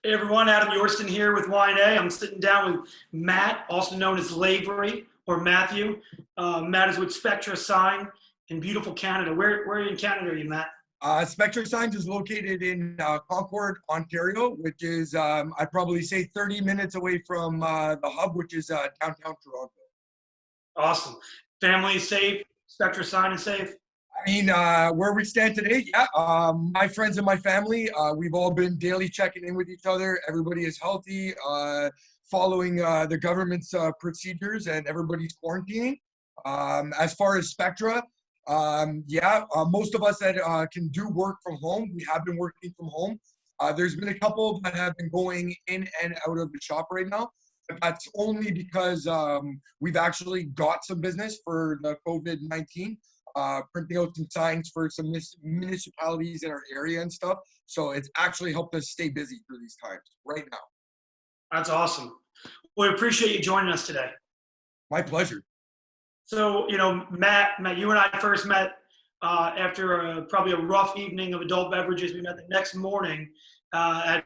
Hey everyone, Adam Yorston here with Y&A. I'm sitting down with Matt, also known as Lavery or Matthew. Matt is with Spectra Sign in beautiful Canada. Where in Canada are you, Matt? Spectra Signs is located in Concord, Ontario, which is, I'd probably say 30 minutes away from the hub, which is downtown Toronto. Awesome. Family is safe. Spectra Sign is safe. I mean, where we stand today, yeah, my friends and my family, we've all been daily checking in with each other. Everybody is healthy, following the government's procedures, and everybody's quarantining. As far as Spectra, yeah, most of us that can do work from home, we have been working from home. There's been a couple that have been going in and out of the shop right now, but that's only because we've actually got some business for the COVID-19. Printing out some signs for some municipalities in our area and stuff. So it's actually helped us stay busy through these times right now. That's awesome. Well, we appreciate you joining us today. My pleasure. So, Matt, you and I first met after probably a rough evening of adult beverages. We met the next morning at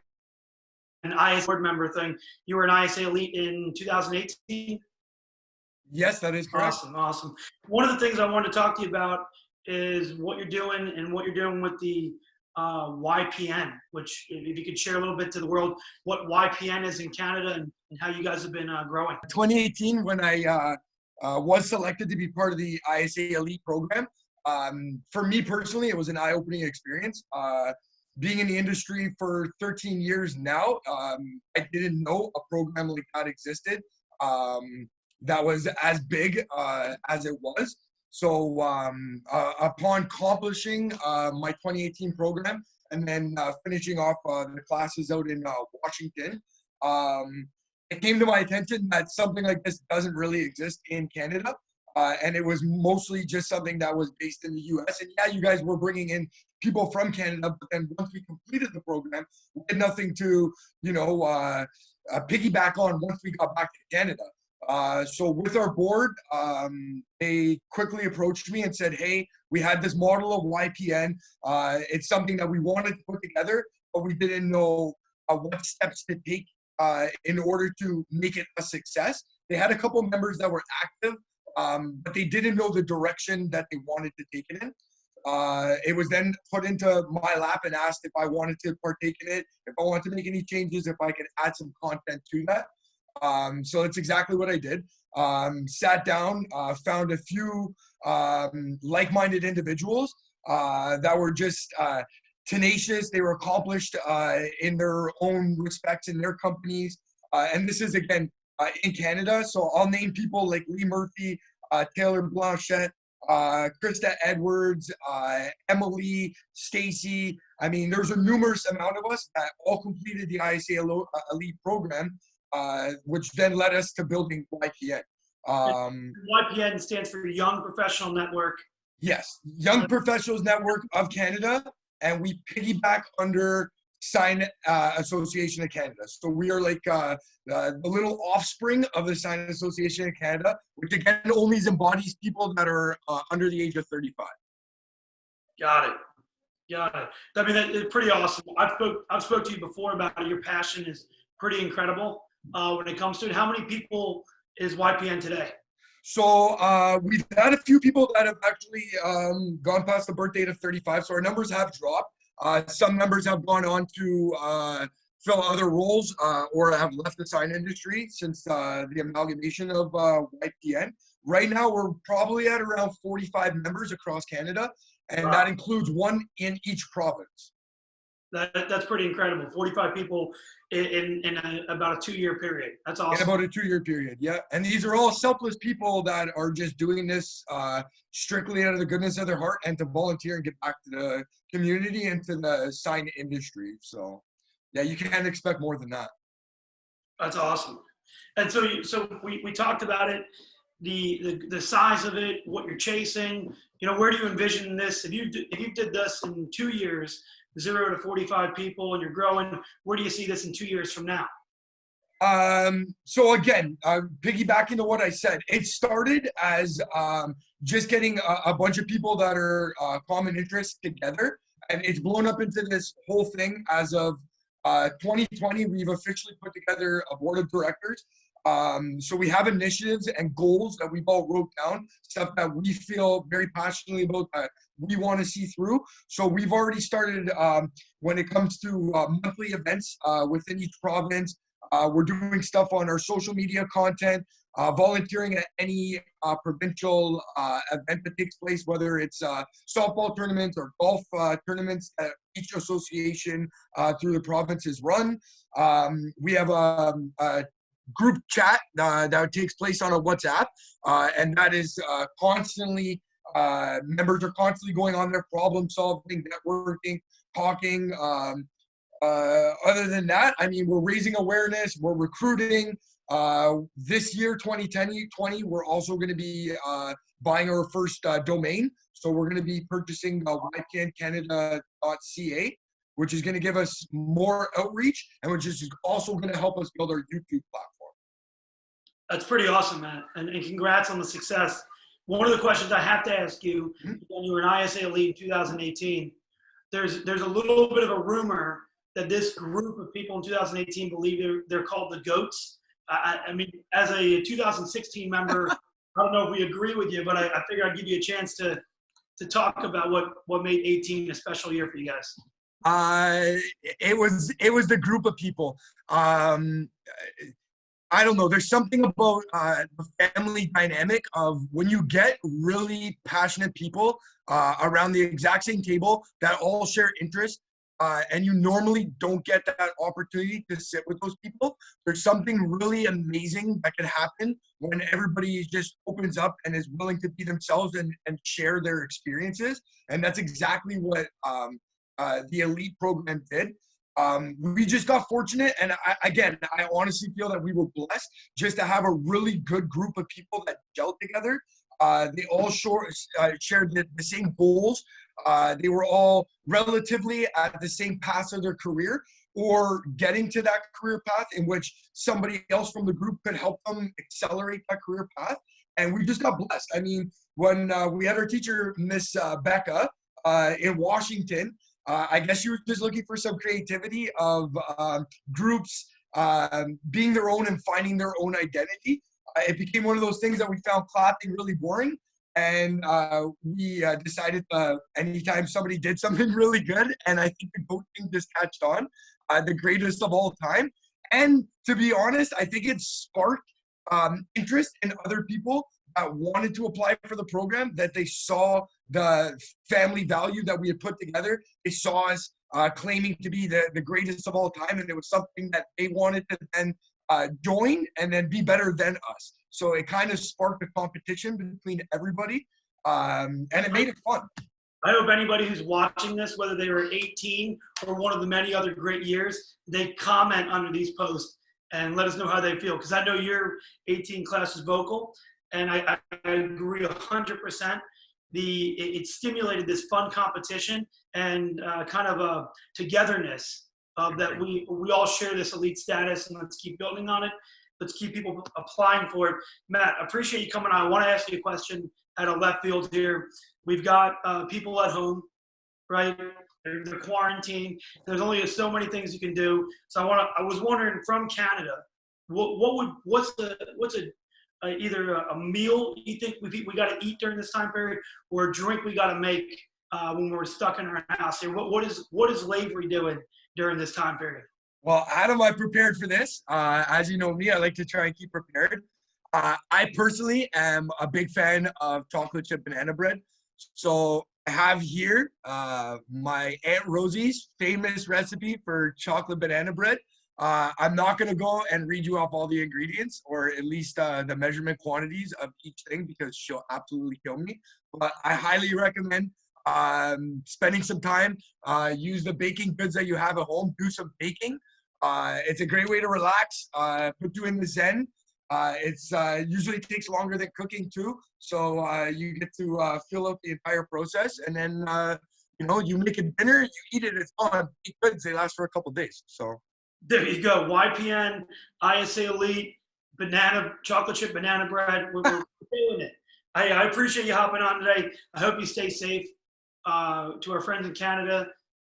an ISA board member thing. You were an ISA elite in 2018. Yes, that is correct. Awesome. One of the things I wanted to talk to you about is what you're doing and what you're doing with the YPN, which if you could share a little bit to the world what YPN is in Canada and how you guys have been growing. 2018, when I was selected to be part of the ISA Elite program, for me personally, it was an eye-opening experience. Being in the industry for 13 years now, I didn't know a program like that existed. That was as big as it was. So upon accomplishing my 2018 program and then finishing off the classes out in Washington, it came to my attention that something like this doesn't really exist in Canada. And it was mostly just something that was based in the US. And yeah, you guys were bringing in people from Canada, but then once we completed the program, we had nothing to, piggyback on once we got back to Canada. So with our board, they quickly approached me and said, hey, we had this model of YPN. It's something that we wanted to put together, but we didn't know what steps to take in order to make it a success. They had a couple of members that were active, but they didn't know the direction that they wanted to take it in. It was then put into my lap and asked if I wanted to partake in it, if I wanted to make any changes, if I could add some content to that. So that's exactly what I did. Sat down, found a few like-minded individuals that were just tenacious. They were accomplished in their own respects in their companies. And this is, again, in Canada. So I'll name people like Lee Murphy, Taylor Blanchette, Krista Edwards, Emily, Stacy. I mean, there's a numerous amount of us that all completed the ISA Elite program. Which then led us to building YPN. YPN stands for Young Professional Network. Yes, Young Professionals Network of Canada, and we piggyback under Sign Association of Canada. So we are like the little offspring of the Sign Association of Canada, which again only embodies people that are under the age of 35. Got it. I mean, it's pretty awesome. I've spoke to you before about it. Your passion is pretty incredible. When it comes to it, how many people is YPN today? So we've had a few people that have actually gone past the birth date of 35. So our numbers have dropped. Some members have gone on to fill other roles or have left the sign industry since the amalgamation of YPN. Right now, we're probably at around 45 members across Canada, and wow, that includes one in each province. That's pretty incredible. 45 people in about a 2-year period. That's awesome. In about a 2-year period, yeah. And these are all selfless people that are just doing this strictly out of the goodness of their heart and to volunteer and get back to the community and to the sign industry. So, yeah, you can't expect more than that. That's awesome. And so we talked about it, the size of it, what you're chasing. Where do you envision this? If you did this in 2 years, 0 to 45 people, and you're growing, where do you see this in 2 years from now? So again, piggybacking to what I said, it started as just getting a bunch of people that are common interests together, and it's blown up into this whole thing as of 2020, we've officially put together a board of directors. So we have initiatives and goals that we've all wrote down, stuff that we feel very passionately about that we want to see through. So we've already started when it comes to monthly events within each province. We're doing stuff on our social media content, volunteering at any provincial event that takes place, whether it's softball tournaments or golf tournaments that each association through the provinces run. We have a group chat that takes place on a WhatsApp, and that is constantly, members are constantly going on there, problem solving, networking, talking. Other than that, I mean, we're raising awareness, we're recruiting. This year, 2020, we're also going to be buying our first domain. So we're going to be purchasing ypncanada.ca, which is going to give us more outreach and which is also going to help us build our YouTube platform. That's pretty awesome, Matt. And congrats on the success. One of the questions I have to ask you, when you were an ISA Elite in 2018, there's a little bit of a rumor that this group of people in 2018 believe they're called the GOATs. I mean, as a 2016 member, I don't know if we agree with you, but I figure I'd give you a chance to talk about what made 18 a special year for you guys. It was the group of people. I don't know. There's something about the family dynamic of when you get really passionate people around the exact same table that all share interests, and you normally don't get that opportunity to sit with those people. There's something really amazing that can happen when everybody just opens up and is willing to be themselves and share their experiences. And that's exactly what the Elite program did. We just got fortunate, and I honestly feel that we were blessed just to have a really good group of people that gelled together. They all shared the same goals. They were all relatively at the same path of their career or getting to that career path in which somebody else from the group could help them accelerate that career path. And we just got blessed. I mean, when we had our teacher, Miss Becca, in Washington, I guess she was just looking for some creativity of groups being their own and finding their own identity. It became one of those things that we found clapping really boring. And we decided anytime somebody did something really good, and I think the GOAT thing just catched on, the greatest of all time. And to be honest, I think it sparked interest in other people that wanted to apply for the program, that they saw the family value that we had put together. They saw us claiming to be the greatest of all time, and it was something that they wanted to then join and then be better than us. So it kind of sparked a competition between everybody, and it made it fun. I hope anybody who's watching this, whether they were 18 or one of the many other great years, they comment under these posts and let us know how they feel. Because I know your 18 class is vocal, and I agree 100%. It stimulated this fun competition and kind of a togetherness that we all share this elite status, and let's keep building on it. Let's keep people applying for it. Matt, I appreciate you coming on. I want to ask you a question at a left field here. We've got people at home, right? They're quarantined. There's only so many things you can do. So I was wondering, from Canada, what's either a meal you think we got to eat during this time period, or a drink we got to make when we're stuck in our house here? What is Lavery doing during this time period? Well, Adam, I prepared for this. As you know me, I like to try and keep prepared. I personally am a big fan of chocolate chip banana bread. So I have here my Aunt Rosie's famous recipe for chocolate banana bread. I'm not going to go and read you off all the ingredients, or at least the measurement quantities of each thing, because she'll absolutely kill me. But I highly recommend spending some time, use the baking goods that you have at home, do some baking. It's a great way to relax, put you in the zen. It's usually takes longer than cooking too. So you get to fill out the entire process, and then, you make a dinner, you eat it, it's on. Baked goods, they last for a couple of days. So there you go. YPN, ISA Elite, chocolate chip banana bread. We're doing it. I appreciate you hopping on today. I hope you stay safe. To our friends in Canada,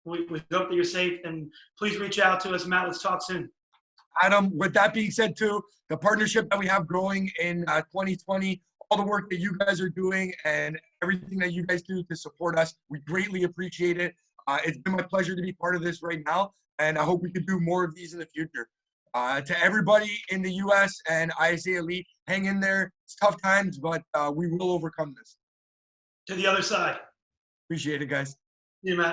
we hope that you're safe, and please reach out to us. Matt, let's talk soon. Adam, with that being said too, the partnership that we have growing in 2020, all the work that you guys are doing and everything that you guys do to support us, we greatly appreciate it. It's been my pleasure to be part of this right now, and I hope we can do more of these in the future. To everybody in the U.S. and ISA Elite, hang in there. It's tough times, but we will overcome this. To the other side. Appreciate it, guys. See you, Matt.